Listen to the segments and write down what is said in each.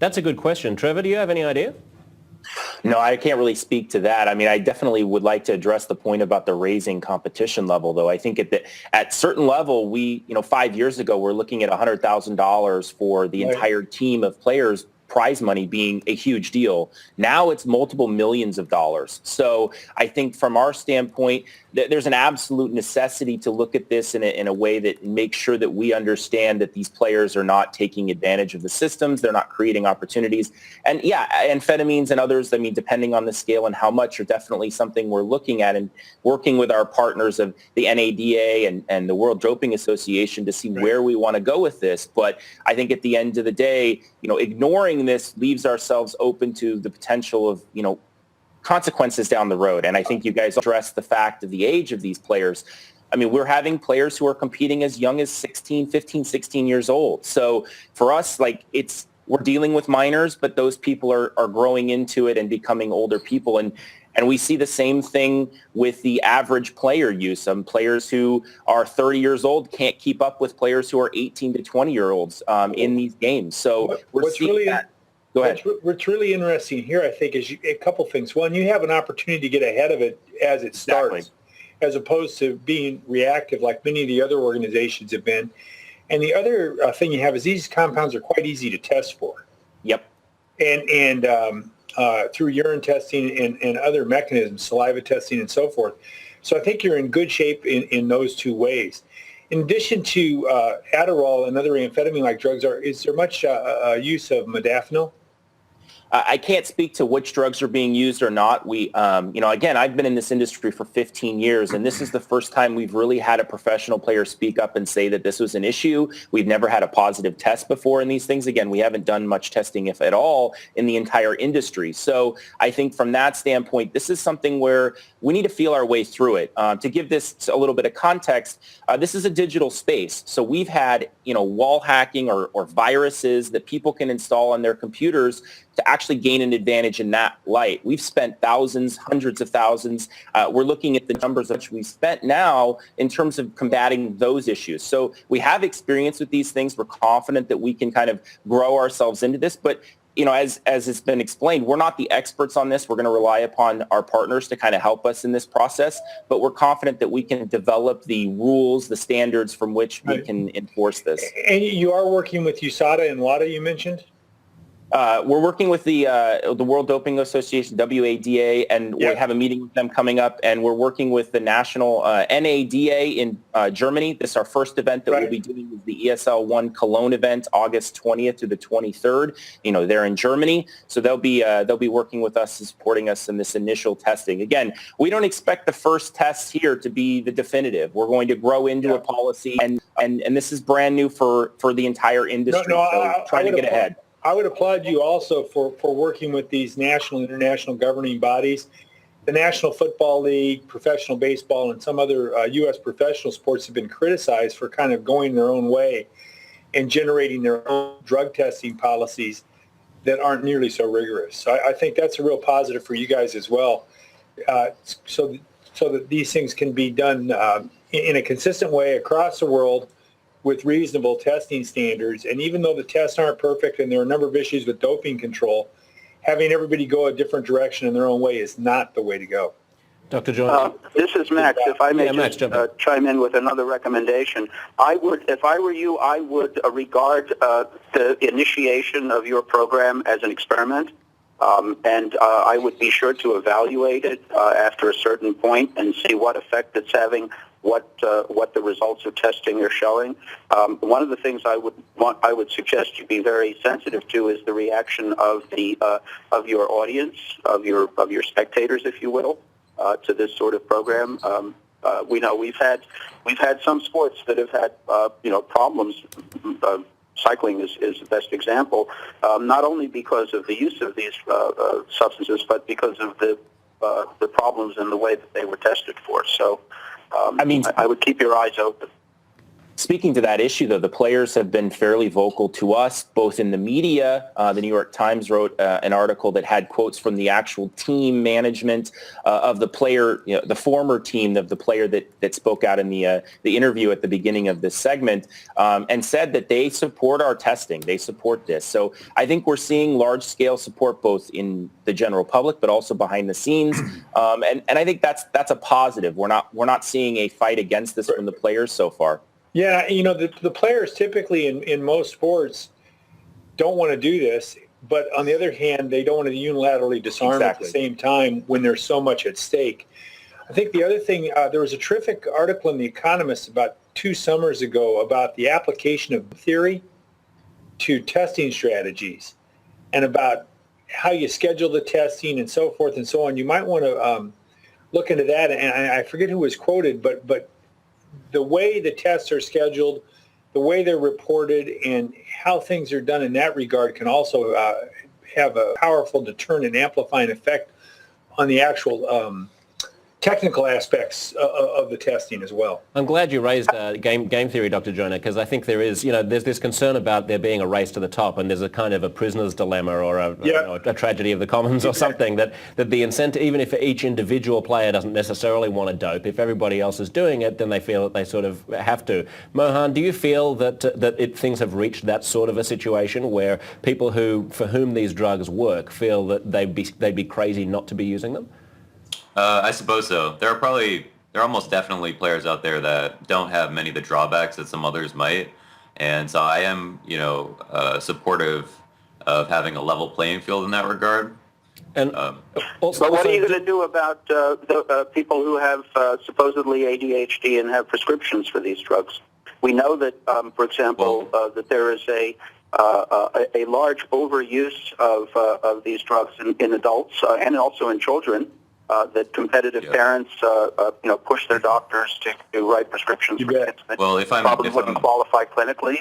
That's a good question. Trevor, do you have any idea? No, I can't really speak to that. I mean, I definitely would like to address the point about the raising competition level, though. I think at certain level, 5 years ago, we're looking at $100,000 for the entire team of players, prize money being a huge deal. Now it's multiple millions of dollars. So I think from our standpoint, there's an absolute necessity to look at this in a way that makes sure that we understand that these players are not taking advantage of the systems. They're not creating opportunities. And yeah, amphetamines and others, I mean, depending on the scale and how much, are definitely something we're looking at and working with our partners of the NADA and the World Doping Association to see where we want to go with this. But I think at the end of the day, ignoring this leaves ourselves open to the potential of, consequences down the road. And I think you guys addressed the fact of the age of these players. I mean, we're having players who are competing as young as 15, 16 years old. So for us, we're dealing with minors, but those people are growing into it and becoming older people. And we see the same thing with the average player use. Some players who are 30 years old can't keep up with players who are 18 to 20-year-olds in these games. So we're seeing that. Go ahead. What's really interesting here, I think, is a couple things. One, you have an opportunity to get ahead of it as it starts, as opposed to being reactive like many of the other organizations have been. And the other thing you have is these compounds are quite easy to test for. Yep. And through urine testing and other mechanisms, saliva testing and so forth. So I think you're in good shape in those two ways. In addition to Adderall and other amphetamine-like drugs, is there much use of modafinil? I can't speak to which drugs are being used or not. We, again, I've been in this industry for 15 years, and this is the first time we've really had a professional player speak up and say that this was an issue. We've never had a positive test before in these things. Again, we haven't done much testing, if at all, in the entire industry. So I think from that standpoint, this is something where we need to feel our way through it. To give this a little bit of context, this is a digital space. So we've had, wall hacking or viruses that people can install on their computers to actually gain an advantage in that light. We've spent thousands, hundreds of thousands. We're looking at the numbers that we've spent now in terms of combating those issues. So we have experience with these things. We're confident that we can kind of grow ourselves into this. But as it's been explained, we're not the experts on this. We're going to rely upon our partners to kind of help us in this process. But we're confident that we can develop the rules, the standards from which we can enforce this. And you are working with USADA and WADA, you mentioned? We're working with the World Doping Association, WADA, and we have a meeting with them coming up, and we're working with the national NADA in Germany. This is our first event that we'll be doing is the ESL 1 Cologne event, August 20th to the 23rd. They're in Germany, so they'll be working with us and supporting us in this initial testing. Again, we don't expect the first test here to be the definitive. We're going to grow into a policy, and this is brand new for the entire industry, so trying to get ahead. I would applaud you also for working with these national and international governing bodies. The National Football League, professional baseball, and some other U.S. professional sports have been criticized for kind of going their own way and generating their own drug testing policies that aren't nearly so rigorous. So I think that's a real positive for you guys as well, so that these things can be done in a consistent way across the world with reasonable testing standards. And even though the tests aren't perfect and there are a number of issues with doping control, having everybody go a different direction in their own way is not the way to go. Dr. Joyner? This is Max. If I may chime in with another recommendation, if I were you, I would regard the initiation of your program as an experiment. And I would be sure to evaluate it after a certain point and see what effect it's having, what the results of testing are showing. One of the things I would suggest you be very sensitive to is the reaction of your audience, of your spectators, if you will, to this sort of program. We know we've had some sports that have had problems. Cycling is the best example, not only because of the use of these substances, but because of the problems in the way that they were tested for. So, I would keep your eyes open. Speaking to that issue, though, the players have been fairly vocal to us, both in the media. The New York Times wrote an article that had quotes from the actual team management of the player, the former team of the player that spoke out in the interview at the beginning of this segment, and said that they support our testing. They support this. So I think we're seeing large-scale support both in the general public, but also behind the scenes. And I think that's a positive. We're not seeing a fight against this from the players so far. Yeah, the players typically in most sports don't want to do this, but on the other hand, they don't want to unilaterally disarm at the same time when there's so much at stake. I think the other thing, there was a terrific article in The Economist about 2 summers ago about the application of theory to testing strategies and about how you schedule the testing and so forth and so on. You might want to look into that, and I forget who was quoted, but the way the tests are scheduled, the way they're reported, and how things are done in that regard can also have a powerful deterrent and amplifying effect on the actual technical aspects of the testing as well. I'm glad you raised game theory, Dr. Joyner, because I think there is, there's this concern about there being a race to the top, and there's a kind of a prisoner's dilemma or a tragedy of the commons or something, that the incentive, even if each individual player doesn't necessarily want to dope, if everybody else is doing it, then they feel that they sort of have to. Mohan, do you feel that things have reached that sort of a situation where people for whom these drugs work feel that they'd be crazy not to be using them? I suppose so. There are almost definitely players out there that don't have many of the drawbacks that some others might. And so I am, supportive of having a level playing field in that regard. And but what are you going to do about the people who have supposedly ADHD and have prescriptions for these drugs? We know that, for example, that there is a large overuse of these drugs in adults and also in children. That competitive parents, push their doctors to write prescriptions for kids that probably wouldn't qualify clinically.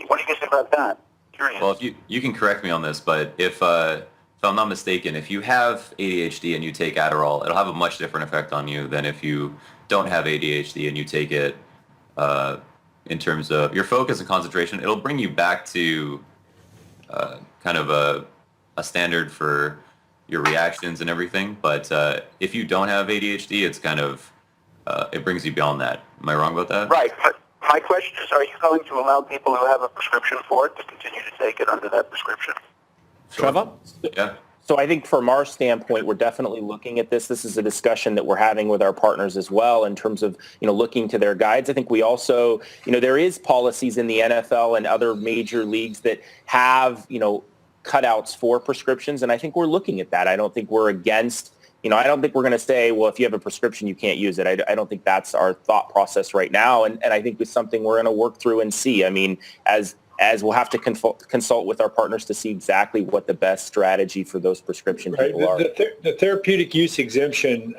What do you think about that? Curious. Well, if you can correct me on this, but if I'm not mistaken, if you have ADHD and you take Adderall, it'll have a much different effect on you than if you don't have ADHD and you take it. In terms of your focus and concentration, it'll bring you back to kind of a standard for your reactions and everything, but if you don't have ADHD, it's kind of, it brings you beyond that. Am I wrong about that? Right, but my question is, are you going to allow people who have a prescription for it to continue to take it under that prescription? Trevor? Yeah. So I think from our standpoint, we're definitely looking at this. This is a discussion that we're having with our partners as well in terms of, looking to their guides. I think we also, there is policies in the NFL and other major leagues that have, cutouts for prescriptions, and I think we're looking at that. I don't think we're against, I don't think we're going to say, well, if you have a prescription, you can't use it. I don't think that's our thought process right now, and I think it's something we're going to work through and see. I mean, as we'll have to consult with our partners to see exactly what the best strategy for those prescription people are. The therapeutic use exemption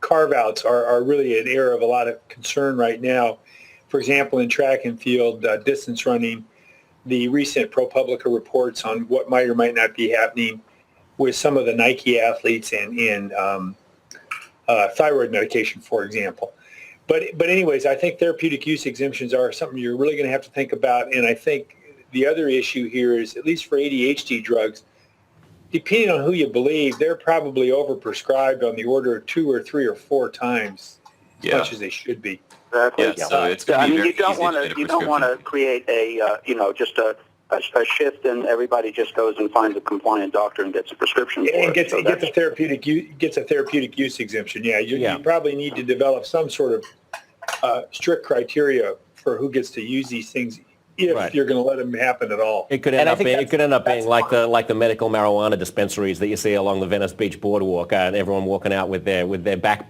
carve-outs are really an area of a lot of concern right now. For example, in track and field, distance running, the recent ProPublica reports on what might or might not be happening with some of the Nike athletes and thyroid medication, for example. But anyways, I think therapeutic use exemptions are something you're really going to have to think about. And I think the other issue here is, at least for ADHD drugs, depending on who you believe, they're probably overprescribed on the order of 2 or 3 or 4 times as much as they should be. Exactly. Yeah, so it's you don't want to create a just a shift and everybody just goes and finds a compliant doctor and gets a prescription. And gets a therapeutic use exemption. Yeah, you probably need to develop some sort of strict criteria for who gets to use these things, if you're going to let them happen at all. It could end up being like the medical marijuana dispensaries that you see along the Venice Beach boardwalk, and everyone walking out with their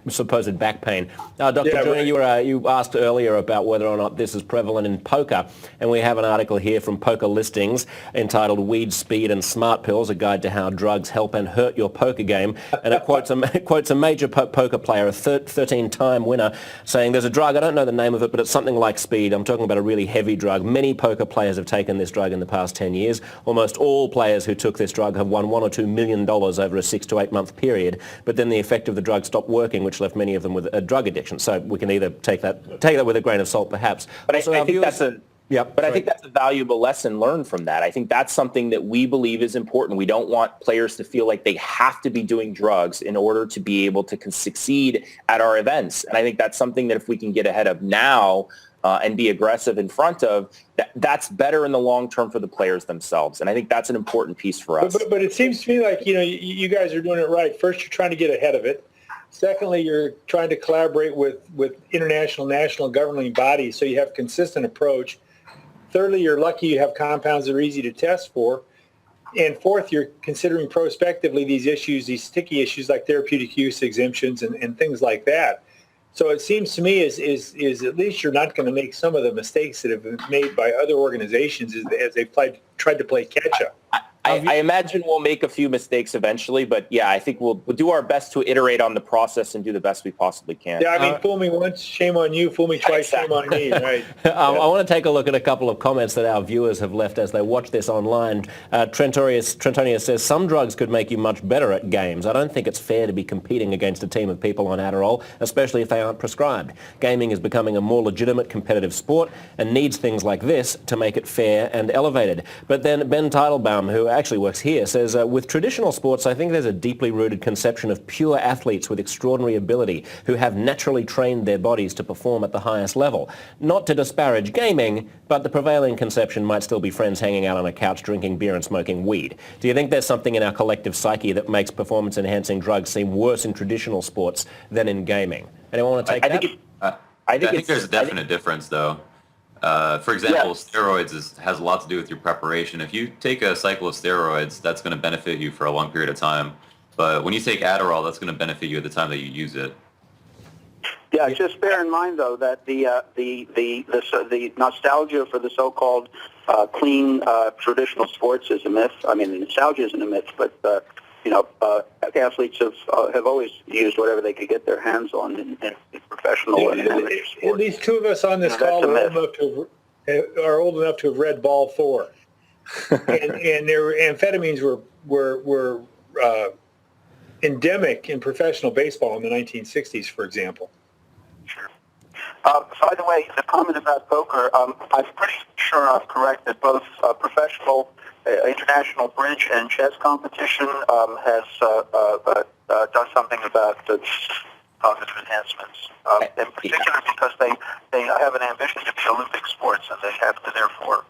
supposed back pain. Dr. Joyner, you asked earlier about whether or not this is prevalent in poker, and we have an article here from Poker Listings entitled "Weed, Speed, and Smart Pills: A Guide to How Drugs Help and Hurt Your Poker Game," and it quotes a major poker player, a 13-time winner, saying, "There's a drug, I don't know the name of it, but it's something like speed. I'm talking about a really heavy drug. Many many poker players have taken this drug in the past 10 years. Almost all players who took this drug have won $1 or $2 million over a 6 to 8 month period, but then the effect of the drug stopped working, which left many of them with a drug addiction. So we can either take that with a grain of salt, perhaps. But I think that's a... Yep, but I think that's a valuable lesson learned from that. I think that's something that we believe is important. We don't want players to feel like they have to be doing drugs in order to be able to succeed at our events. And I think that's something that if we can get ahead of now and be aggressive in front of, that's better in the long term for the players themselves. And I think that's an important piece for us. But it seems to me like, you guys are doing it right. First, you're trying to get ahead of it. Secondly, you're trying to collaborate with international, national governing bodies so you have a consistent approach. Thirdly, you're lucky you have compounds that are easy to test for. And fourth, you're considering prospectively these issues, these sticky issues like therapeutic use exemptions and things like that. So it seems to me is at least you're not going to make some of the mistakes that have been made by other organizations as they've tried to play catch up. I imagine we'll make a few mistakes eventually, but yeah, I think we'll do our best to iterate on the process and do the best we possibly can. Yeah, I mean, fool me once, shame on you. Fool me twice, shame on me, right? I want to take a look at a couple of comments that our viewers have left as they watch this online. Trentonius says, some drugs could make you much better at games. I don't think it's fair to be competing against a team of people on Adderall, especially if they aren't prescribed. Gaming is becoming a more legitimate competitive sport and needs things like this to make it fair and elevated. But then Ben Teitelbaum, who actually works here, says, with traditional sports, I think there's a deeply rooted conception of pure athletes with extraordinary ability who have naturally trained their bodies to perform at the highest level. Not to disparage gaming, but the prevailing conception might still be friends hanging out on a couch drinking beer and smoking weed. Do you think there's something in our collective psyche that makes performance-enhancing drugs seem worse in traditional sports than in gaming? Anyone want to take that? I think there's a definite difference, though. For example, steroids has a lot to do with your preparation. If you take a cycle of steroids, that's going to benefit you for a long period of time. But when you take Adderall, that's going to benefit you at the time that you use it. Yeah, just bear in mind though that the nostalgia for the so-called clean traditional sports is a myth. I mean, the nostalgia isn't a myth, but athletes have always used whatever they could get their hands on in professional and amateur sports. At least two of us on this call are old enough to have read Ball 4, and their amphetamines were endemic in professional baseball in the 1960s, for example. Sure. By the way, the comment about poker, I'm pretty sure I'm correct that both professional international bridge and chess competition has done something about cognitive enhancements, in particular because they have an ambition to be Olympic sports and they have to therefore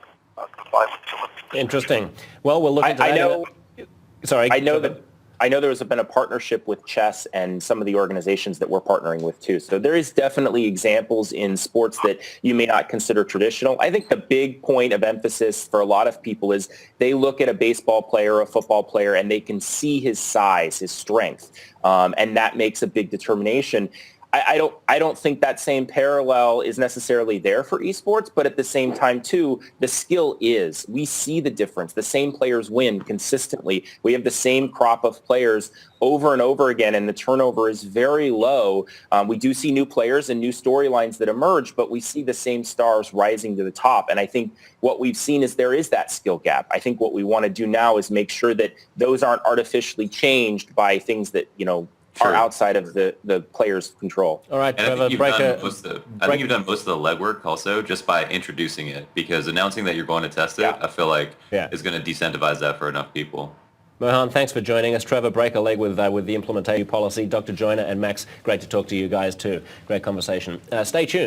comply with the Olympic. Interesting. Well, we'll look into that. I know there's been a partnership with chess and some of the organizations that we're partnering with too. So there is definitely examples in sports that you may not consider traditional. I think the big point of emphasis for a lot of people is they look at a baseball player or a football player and they can see his size, his strength, and that makes a big determination. I don't think that same parallel is necessarily there for esports, but at the same time, too, the skill is. We see the difference. The same players win consistently. We have the same crop of players over and over again, and the turnover is very low. We do see new players and new storylines that emerge, but we see the same stars rising to the top. And I think what we've seen is there is that skill gap. I think what we want to do now is make sure that those aren't artificially changed by things that, are outside of the player's control. All right, Trevor, I think you've done most of the legwork also just by introducing it, because announcing that you're going to test it, I feel like is going to decentivize that for enough people. Mohan, thanks for joining us. Trevor, break a leg with the implementation policy. Dr. Joyner and Max, great to talk to you guys too. Great conversation. Stay tuned.